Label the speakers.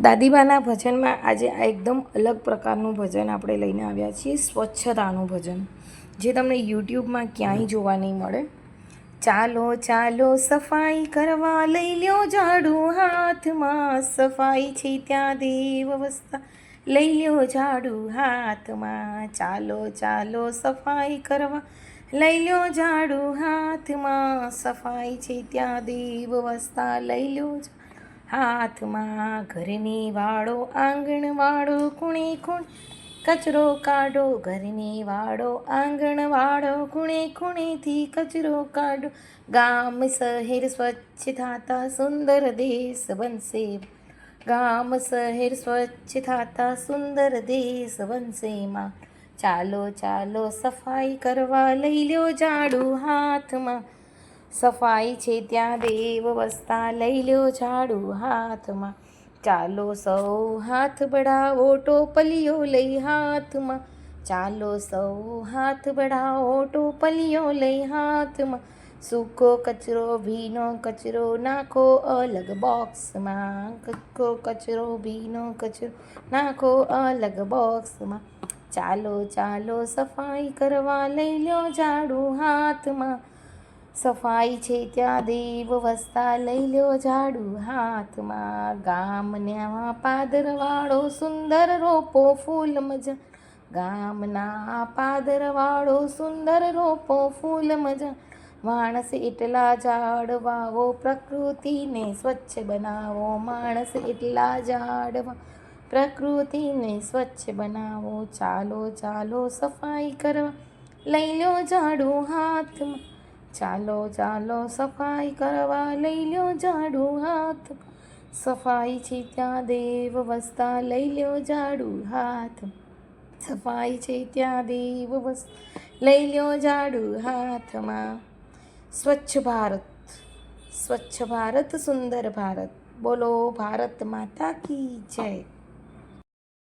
Speaker 1: દાદીબાના ભજનમાં આજે આ એકદમ અલગ પ્રકારનું ભજન આપણે લઈને આવ્યા છીએ, સ્વચ્છતાનું ભજન, જે તમને યુટ્યુબમાં ક્યાંય જોવા નહીં મળે. ચાલો ચાલો સફાઈ કરવા, લઈ લ્યો ઝાડુ હાથમાં, સફાઈ છે ત્યાં દેવ વસતા, લઈ લ્યો ઝાડુ હાથમાં. ચાલો ચાલો સફાઈ કરવા, લઈ લ્યો ઝાડુ હાથમાં, સફાઈ છે ત્યાં દેવ વસતા, લઈ લ્યો હાથમાં. ઘરની વાળો આંગણ વાળો, ખૂણે ખૂણે કચરો કાઢો, ઘરની વાળો આંગણ વાળો, ખૂણે ખૂણેથી કચરો કાઢો. ગામ શહેર સ્વચ્છ થાતા સુંદર દેશ બનશે, ગામ શહેર સ્વચ્છ થાતા સુંદર દેશ બનશે માં. ચાલો ચાલો સફાઈ કરવા, લઈ લ્યો ઝાડુ હાથમાં, સફાઈ છે ત્યાં દેવ વસતા, લઈ લ્યો ઝાડુ હાથમાં. ચાલો સૌ હાથ બઢાવો, ટોપલીઓ લઈ હાથમાં, ચાલો સૌ હાથ બઢાવો, ટોપલીઓ લઈ હાથમાં. સૂકો કચરો ભીનો કચરો નાખો અલગ બોક્સમાં, સૂકો કચરો ભીનો કચરો નાખો અલગ બોક્સમાં. ચાલો ચાલો સફાઈ કરવા, લઈ લ્યો ઝાડુ હાથમાં, સફાઈ છે ત્યાં દેવ વસતા, લઈ લ્યો ઝાડુ હાથમાં. ગામના પાદરવાળો સુંદર રોપો ફૂલ મજા, ગામના પાદરવાળો સુંદર રોપો ફૂલ મજા. માણસ એટલા ઝાડ વાવો, પ્રકૃતિને સ્વચ્છ બનાવો, માણસ એટલા ઝાડ વાવો, પ્રકૃતિને સ્વચ્છ બનાવો. ચાલો ચાલો સફાઈ કરવા, લઈ લ્યો ઝાડુ હાથમાં, ચાલો ચાલો સફાઈ કરવા, લઈ લ્યો ઝાડુ હાથમાં, સફાઈ છે ત્યાં દેવ વસતા, લઈ લ્યો ઝાડુ હાથમાં, સફાઈ છે ત્યાં દેવ વસતા, લઈ લ્યો ઝાડુ હાથમાં. સ્વચ્છ ભારત, સ્વચ્છ ભારત સુંદર ભારત, બોલો ભારત માતા કી જય.